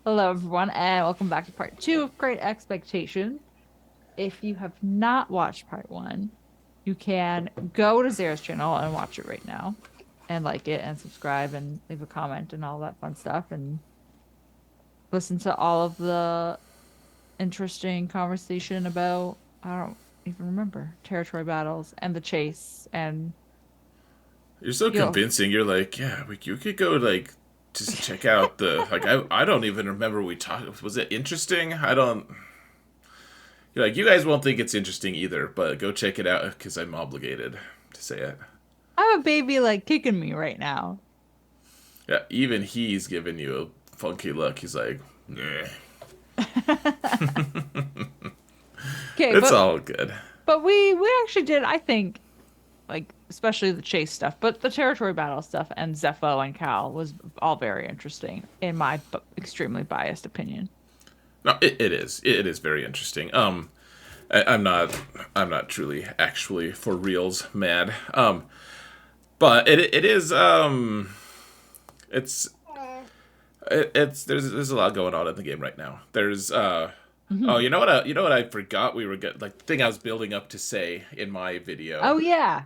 Hello, everyone, and welcome back to part two of Great Expectations. If you have not watched part one, you can go to Zara's channel and watch it right now, and like it and subscribe and leave a comment and all that fun stuff, and listen to all of the interesting conversation about, I don't even remember, territory battles and the chase, and You're so you'll, convincing. You're like, yeah, you could go like just check out the like. I don't even remember we talked. Was it interesting? I don't. You're like, you guys won't think it's interesting either, but go check it out because I'm obligated to say it. I have a baby like kicking me right now. Yeah, even he's giving you a funky look. He's like, nah. Okay, It's but all good. but we actually did, I think, like especially the chase stuff, but the territory battle stuff and Zepho and Cal was all very interesting in my extremely biased opinion. No, it is. It is very interesting. I'm not truly actually for reals mad. But it is. It's it's there's a lot going on in the game right now. There's oh, Hmm. you know what I forgot we were get like the thing I was building up to say in my video. Oh yeah.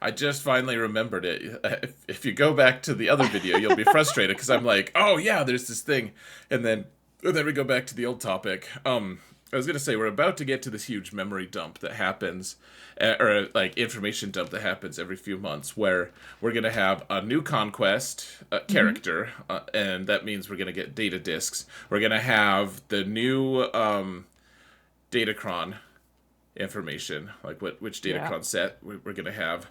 I just finally remembered it. If you go back to the other video, you'll be frustrated because I'm like, oh yeah, there's this thing, and then we go back to the old topic. I was gonna say we're about to get to this huge memory dump that happens, or like information dump that happens every few months, where we're gonna have a new conquest Hmm. character, and that means we're gonna get data discs. We're gonna have the new Datacron information, like which Yeah. Datacron set we're gonna have.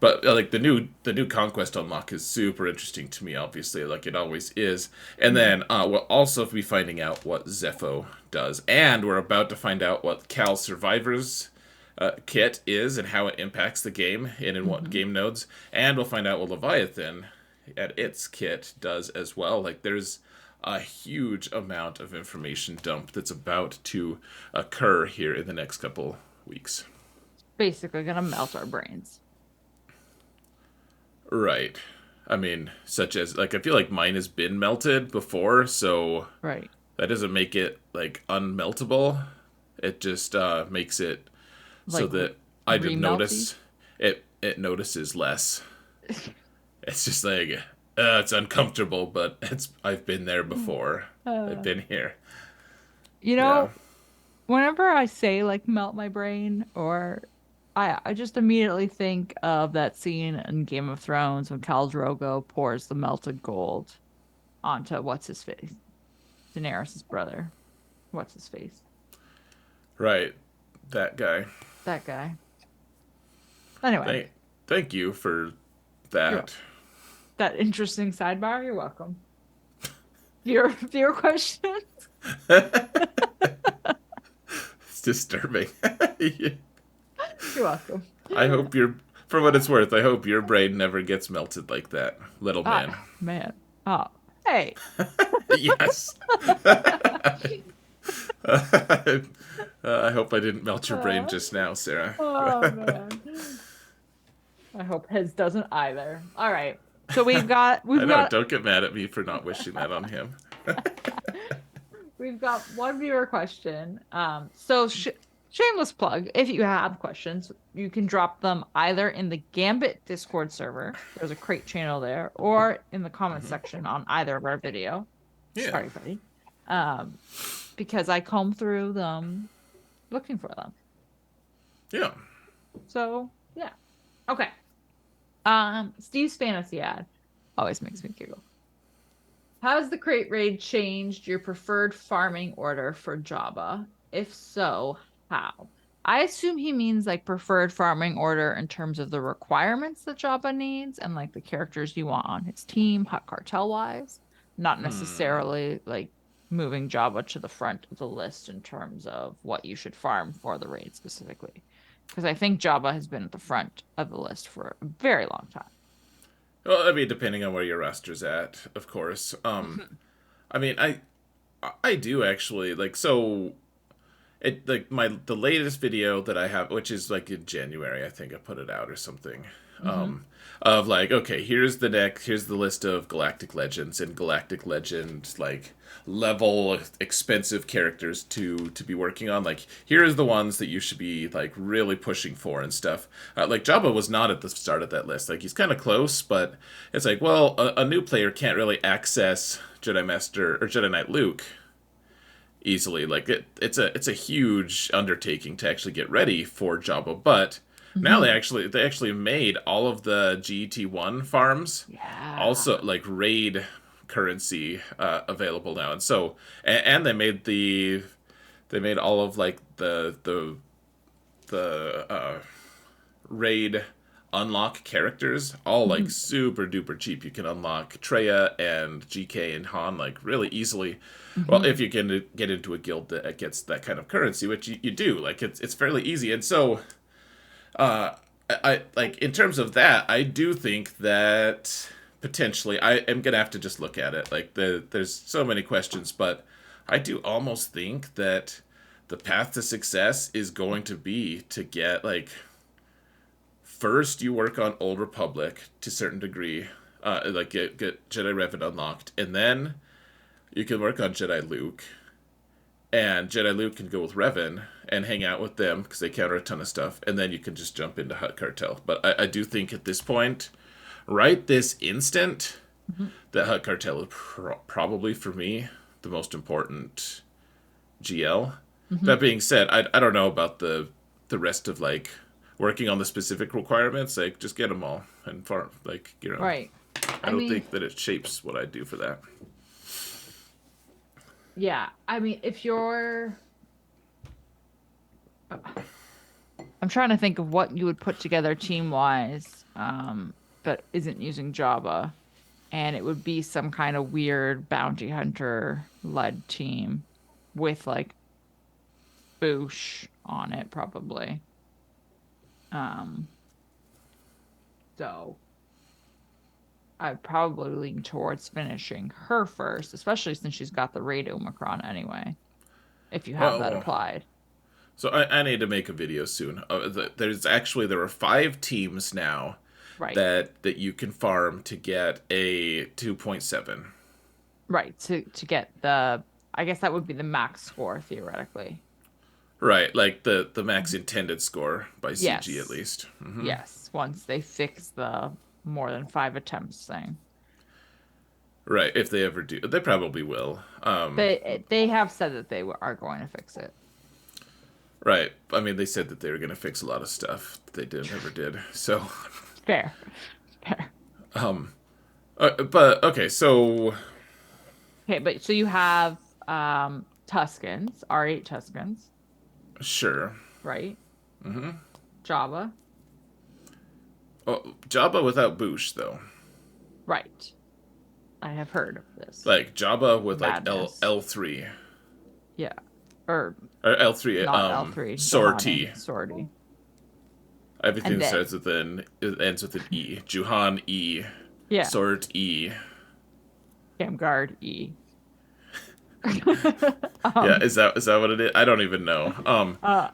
But like the new conquest unlock is super interesting to me, obviously, like it always is. And Hmm. then we'll also be finding out what Zepho does, and we're about to find out what Cal Survivors kit is and how it impacts the game and in what Hmm. game nodes. And we'll find out what Leviathan at its kit does as well. Like there's a huge amount of information dump that's about to occur here in the next couple weeks. Basically gonna melt our brains. Right. I mean, such as like I feel like mine has been melted before, so Right. that doesn't make it like unmeltable. It just makes it so Like that I didn't remelty. notice it notices less. It's just like it's uncomfortable, but it's I've been there before. I've Uh, been here. you Yeah. know, whenever I say like melt my brain, or I just immediately think of that scene in Game of Thrones when Khal Drogo pours the melted gold onto what's his face? Daenerys's brother. What's his face? Right. That guy. That guy. Anyway, Thank thank you for you're that. that interesting sidebar. You're welcome. Your question? It's disturbing. You're welcome. I hope your for what it's worth, I hope your brain never gets melted like that, little man. Ah, man. Oh, hey. Yes. I hope I didn't melt your brain Uh, just now, Sarah. oh man. I hope his doesn't either. All right. So we've I know, got don't get mad at me for not wishing that on him. we've got one viewer question. So shameless plug. If you have questions, you can drop them either in the Gambit Discord server. There's a crate channel there, or in the comments section on either of our video. Yeah. Sorry, buddy. Um, because I comb through them looking for them. Yeah. So yeah. Okay. Steve's fantasy ad always makes me giggle. How has the crate raid changed your preferred farming order for Java? If so, how? I assume he means like preferred farming order in terms of the requirements that Java needs and like the characters you want on his team, hot cartel wise, not necessarily like moving Java to the front of the list in terms of what you should farm for the raid specifically. Because I think Java has been at the front of the list for a very long Well, I mean, depending on where your roster's at, of course. time. I mean, I do actually like so it like the latest video that I have, which is like in January, I think I put it out or something. Mm-hmm. Of like, okay, here's the list of Galactic Legends and Galactic Legend like level expensive characters to be working on. Like, here's the ones that you should be like really pushing for and stuff. Like Jabba was not at the start of that list. Like he's kind of close, but it's like, well, a new player can't really access Jedi Master or Jedi Knight Luke easily. Like it's a huge undertaking to actually get ready for Jabba, but now Mm-hmm. they actually made all of the GT1 farms Yeah. also like raid currency available now, and so and they made all of like the raid unlock characters all like Mm-hmm. super duper cheap. You can unlock Treya and GK and Han like really easily. Well, Mm-hmm. if you can get into a guild that gets that kind of currency, which you do, like it's fairly easy. And so I like in terms of that, I do think that potentially I am gonna have to just look at it. Like there's so many questions, but I do almost think that the path to success is going to be to get like first you work on Old Republic to a certain degree, like get Jedi Revan unlocked, and then you can work on Jedi Luke, and Jedi Luke can go with Revan and hang out with them because they counter a ton of stuff, and then you can just jump into Hut Cartel. But I do think at this point, right this instant, Mm-hmm. that Hut Cartel is probably for me the most important GL. Mm-hmm. That being said, I don't know about the rest of like working on the specific requirements. Like just get them all and farm. Like Right. I I don't mean, think that it shapes what I do for that. yeah. I mean, if you're, I'm trying to think of what you would put together team wise, that isn't using Java, and it would be some kind of weird bounty hunter led team with like Boosh on it, probably. Um, so I'd probably lean towards finishing her first, especially since she's got the Raid Omicron anyway, if you have that Well, applied. so I need to make a video soon. There are 5 teams now Right. that you can farm to get a 2.7. Right. To get the, I guess that would be the max score theoretically. Right, like the max Mhm. intended score by CG at Yes. least. Yes. Once they fix the more than 5 attempts thing. Right, if they ever do, they probably will. They have said that are going to fix it. Right, I mean they said that they were going to fix a lot of stuff they never did. So, Fair. Fair. but okay, so Okay, but so you have Tuscans, R8 Tuscans, sure. right? Java, Oh, Jabba without Boosh though. right. I have heard of this Like Jabba with like madness. L3 Yeah. Or or L3 not L3, sortie. Johanny, sortie. Everything And that then, starts with it ends with an E. Juhan E. yeah, Sort E. Camguard E. Yeah, um, is that what it is? I don't even know.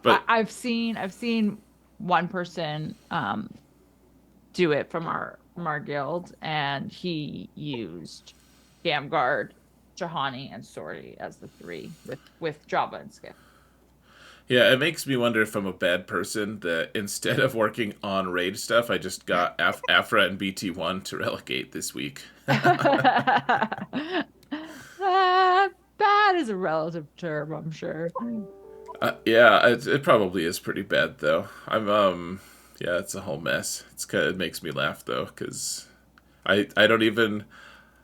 But I've seen one person do it from our guild, and he used Gamguard, Jahani, and Sorty as the three with Java and Skip. yeah, it makes me wonder if I'm a bad person that instead of working on raid stuff, I just got Afra and BT1 to relegate this week. Bad is a relative term, I'm sure. Yeah, it probably is pretty bad though. Yeah, it's a whole mess. It makes me laugh though, because I don't even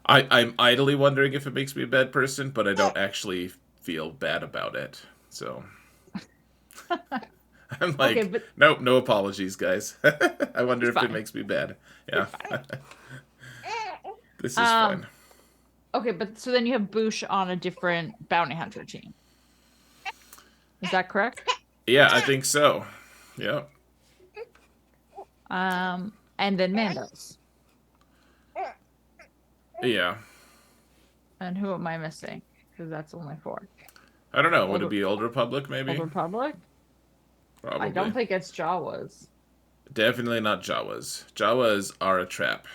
I'm idly wondering if it makes me a bad person, but I don't actually feel bad about it. So I'm Okay, like, but nope, no apologies, guys. I wonder it's if it fine. makes me bad. You're Yeah, fine. this is Um, fine. okay, but so then you have Boosh on a different bounty hunter team. Is that correct? Yeah, I think so. Yeah, And then Mandos. yeah. And who am I missing? Because that's only four. I don't know. Would it Old be Old Republic, Old maybe? Republic? I don't Probably. think it's Jawas. Definitely not Jawas. Jawas are a trap.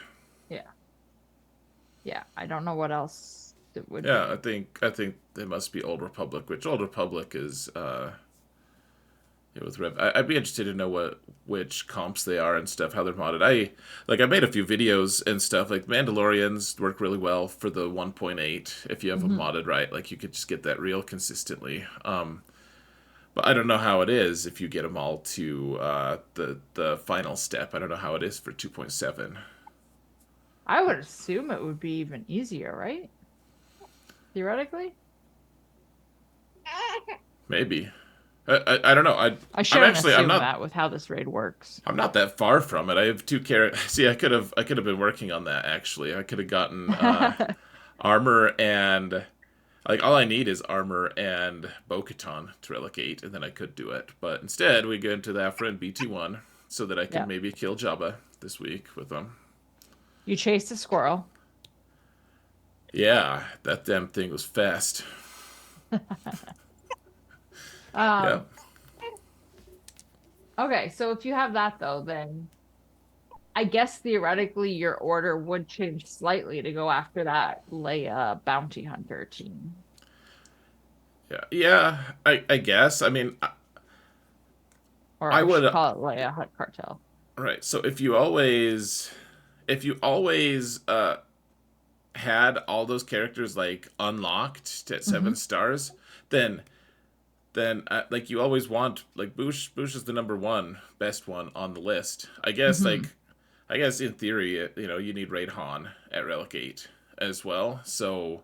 Yeah. Yeah. I don't know what else it would Yeah, be. I think it must be Old Republic, which Old Republic is yeah, with Rev. I'd be interested to know which comps they are and stuff, how they're modded. I made a few videos and stuff. Like Mandalorians work really well for the 1.8 if you have them Hmm. modded right. Like you could just get that real consistently. But I don't know how it is if you get them all to the final step. I don't know how it is for 2.7. I would assume it would be even easier, right? Theoretically? Maybe. I don't know. I I'm shouldn't actually I'm assume not that with how this raid works. I'm not that far from it. I have two characters. See, I could have been working on that actually. I could have gotten armor and like all I need is armor and Bo-Katan to relegate, and then I could do it. But instead, we go into the Afra and BT1 so that I can Yeah. maybe kill Jabba this week with them. You chased a squirrel. Yeah, that damn thing was fast. Yeah. Um, okay, so if you have that though, then I guess theoretically your order would change slightly to go after that Leia bounty hunter team. Yeah. Yeah, I guess. I mean, I Or we would should call it Leia Hutt Cartel. right. So if you always had all those characters like unlocked at Hmm. 7 stars, then like you always want like Bush is the number one best one on the list. Hmm. I guess in theory you know you need Raid Han at Relic 8 as well. So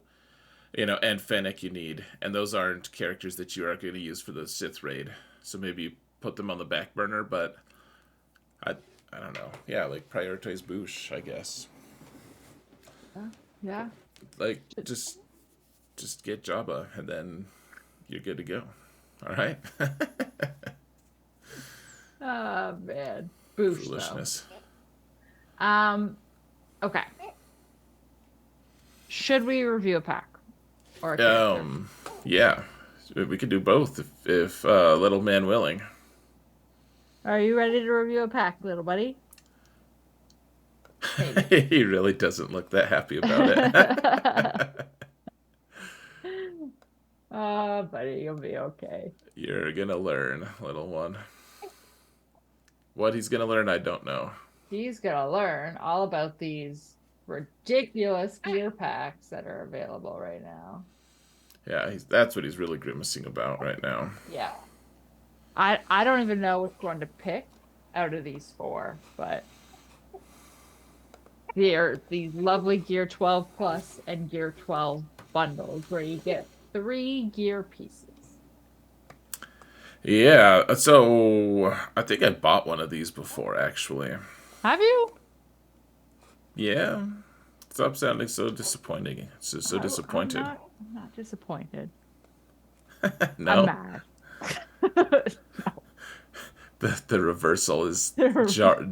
you know and Fennec you need, and those aren't characters that you are going to use for the Sith raid. So maybe put them on the back burner, but I I don't know. Yeah, like prioritize Bush, I guess. Yeah. Yeah. Like just get Jabba and then you're good to go. All right. Oh man. Boosh though. Foolishness. Um, okay. Should we review a pack or a character? Um, yeah, we could do both if little man willing. Are you ready to review a pack, little buddy? Maybe. He really doesn't look that happy about it. Buddy, you'll be okay. You're gonna learn, little one. What he's gonna learn, I don't know. He's gonna learn all about these ridiculous gear packs that are available right now. Yeah, that's what he's really grimacing about right now. Yeah. I don't even know which one to pick out of these four, but they're these lovely Gear 12 Plus and Gear 12 bundles where you get three gear pieces. Yeah, so I think I bought one of these before, actually. Have you? Yeah, stop sounding so disappointing. So disappointed. I'm not disappointed. I'm No, mad. the reversal is No.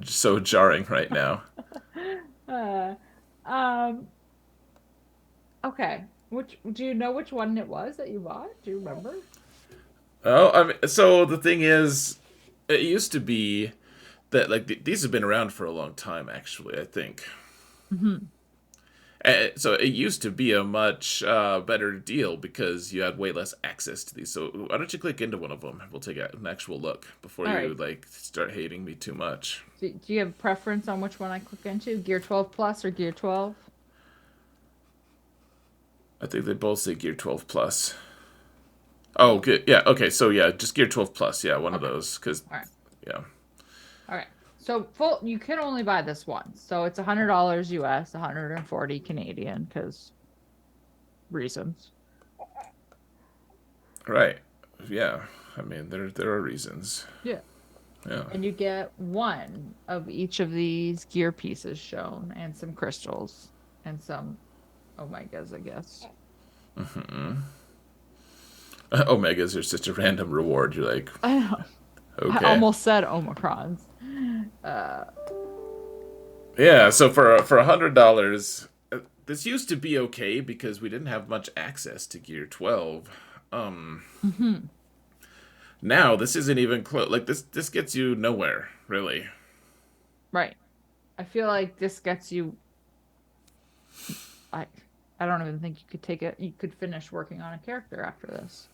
so jarring right now. Uh, um, okay. Which do you know which one it was that you bought? Do you remember? Oh, I mean, so the thing is, it used to be that like these have been around for a long time. Actually, I think. Hmm. So it used to be a much better deal because you had way less access to these. So why don't you click into one of them? We'll take an actual look before All you right. like start hating me too much. Do you have a preference on which one I click into? Gear 12 Plus or Gear 12? I think they both say Gear 12 Plus. Oh, good. Yeah. Okay. So yeah, just Gear 12 Plus. Yeah, one of Okay. those. Cause All right. yeah. All right. So full you can only buy this once. So it's $100 US, 140 Canadian because reasons. Right. Yeah. I mean, there are reasons. Yeah. Yeah. And you get one of each of these gear pieces shown and some crystals and some omegas, I guess. Omegas are such a random reward. You're like, I know. I okay. almost said Omicrons. Uh, Yeah. So for $100, this used to be okay because we didn't have much access to Gear 12. Hmm. Now this isn't even close. Like this gets you nowhere, really. Right. I feel like this gets you. I. I don't even think you could take it. You could finish working on a character after this.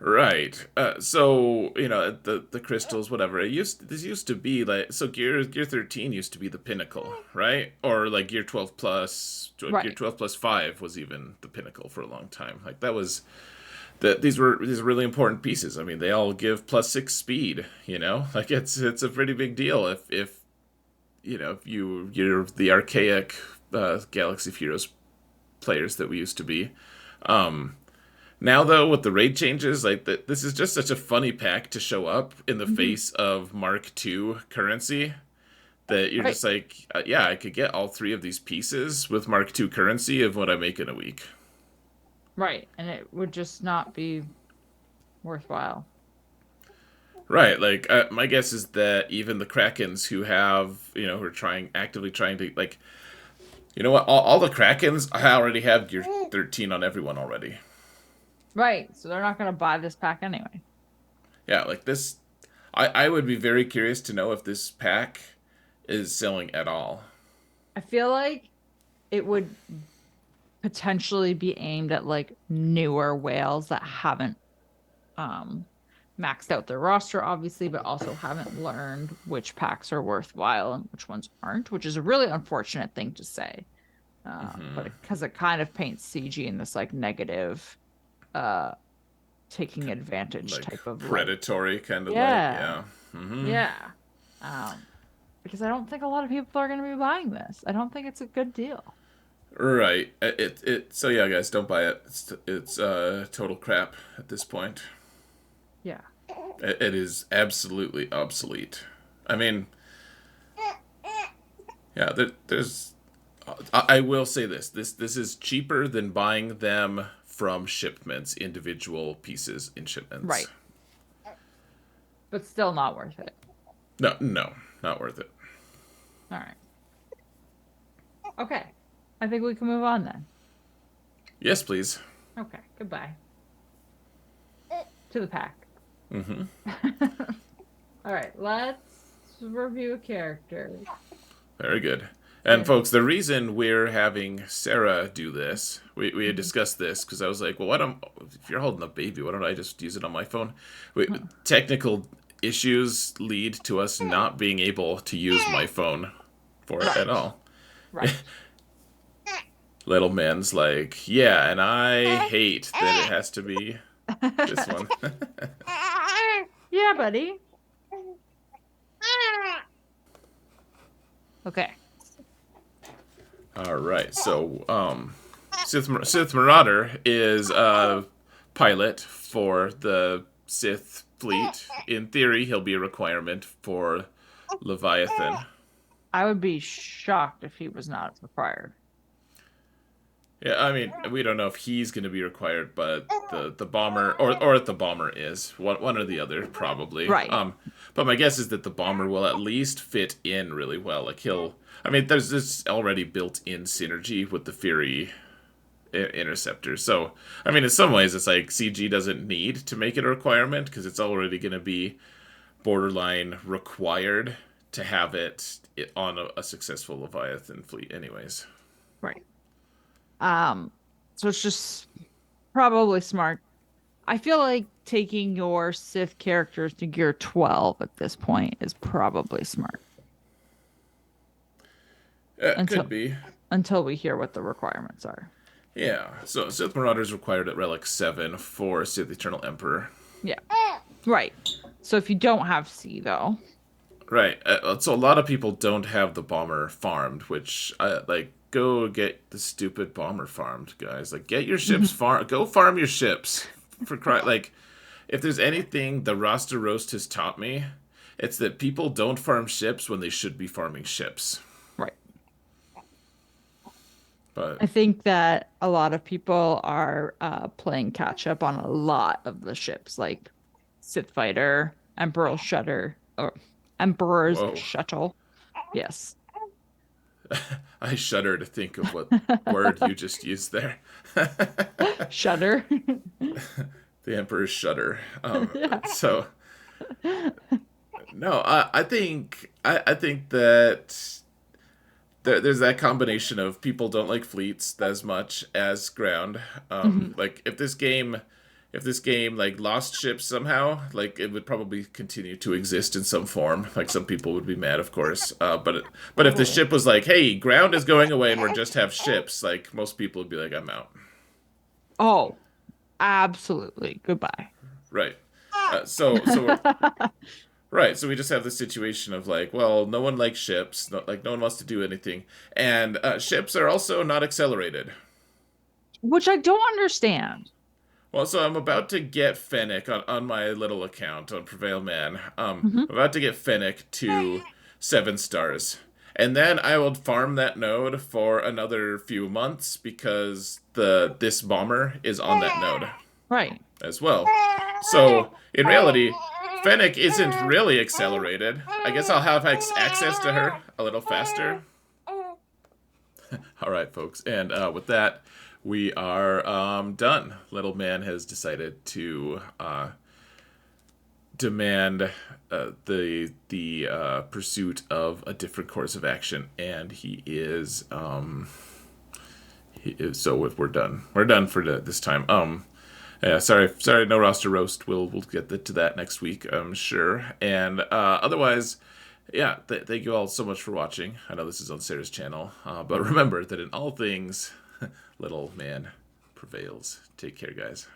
Right. So the crystals, whatever. This used to be like so Gear 13 used to be the pinnacle, right? Or like Gear Right. 12 plus 5 was even the pinnacle for a long time. Like that was that these are really important pieces. I mean, they all give +6 speed. Like it's a pretty big deal if if you're the archaic Galaxy of Heroes players that we used to be. Now though, with the raid changes, like this is just such a funny pack to show up in the Hmm. face of Mark II currency that you're Right. just like, yeah, I could get all three of these pieces with Mark II currency of what I make in a week. Right. And it would just not be worthwhile. Right, like my guess is that even the Krakens who are actively trying to like, you know what, all the Krakens I already have Gear 13 on everyone already. Right. So they're not going to buy this pack anyway. Yeah, like this, I would be very curious to know if this pack is selling at all. I feel like it would potentially be aimed at like newer whales that haven't um maxed out their roster, obviously, but also haven't learned which packs are worthwhile and which ones aren't, which is a really unfortunate thing to say. But because it kind of paints CG in this like negative, uh, taking advantage Like type of light. predatory kind of light, Yeah, yeah. yeah. Because I don't think a lot of people are going to be buying this. I don't think it's a good deal. Right. So yeah, guys, don't buy it. It's total crap at this point. Yeah. It is absolutely obsolete. I mean, yeah, there's I will say this. This is cheaper than buying them from shipments, individual pieces in shipments. Right. But still not worth it. No, no, not worth it. All right. Okay. I think we can move on then. Yes, please. Okay. Goodbye to the pack. All right. Let's review a character. Very good. And Very folks, the reason we're having Sarah do this, we had good. discussed this because I was like, well, why don't if you're holding a baby, why don't I just use it on my phone? Mhm. Technical issues lead to us not being able to use my phone for it at Right. all. Right. Little man's like, yeah, and I hate that it has to be this one. Yeah, buddy. Okay. All right, so Sith Marauder is a pilot for the Sith fleet. In theory, he'll be a requirement for Leviathan. I would be shocked if he was not required. Yeah, I mean, we don't know if he's going to be required, but the bomber or if the bomber is one or the other probably. Right. But my guess is that the bomber will at least fit in really well. Like he'll, I mean, there's this already built-in synergy with the Fury interceptor. So, I mean, in some ways, it's like CG doesn't need to make it a requirement because it's already going to be borderline required to have it on a successful Leviathan fleet, anyways. Right. Um, so it's just probably smart. I feel like taking your Sith characters to gear 12 at this point is probably smart Could until be. we hear what the requirements are. Yeah, so Sith Marauder is required at Relic 7 for Sith Eternal Emperor. Yeah. Right. So if you don't have C though, Right, so a lot of people don't have the bomber farmed, which, like, go get the stupid bomber farmed, guys. Like, get your ships farm. Go farm your ships. Like, if there's anything the roster roast has taught me, it's that people don't farm ships when they should be farming ships. right. But I think that a lot of people are playing catch up on a lot of the ships, like Sith Fighter, Emperor's Shuttle, or Emperor's whoa, Shuttle. Yes. I shudder to think of what word you just used there. Shudder. The Emperor's shudder. Yeah. So no, I think that there's that combination of people don't like fleets as much as ground. Mhm. Like if this game like lost ships somehow, like it would probably continue to exist in some form. Like some people would be mad, of course. But if the Totally. ship was like, hey, ground is going away and we're just have ships, like most people would be like, I'm out. Oh, absolutely. Goodbye. Right. So right, so we just have this situation of like, well, no one likes ships, like no one wants to do anything, and ships are also not accelerated. Which I don't understand. Well, so I'm about to get Fennec on my little account on Prevail Man. Mhm. I'm about to get Fennec to 7 stars, and then I will farm that node for another few months because the this bomber is on that node Right. as well. So in reality, Fennec isn't really accelerated. I guess I'll have access to her a little faster. All right, folks, and with that, we are done. Little man has decided to demand the pursuit of a different course of action, and he is so if we're done, we're done for this time. Yeah, sorry, no roster roast. We'll get to that next week, I'm sure. And otherwise, yeah, thank you all so much for watching. I know this is on Sarah's channel, but remember that in all things, little man prevails. Take care, guys.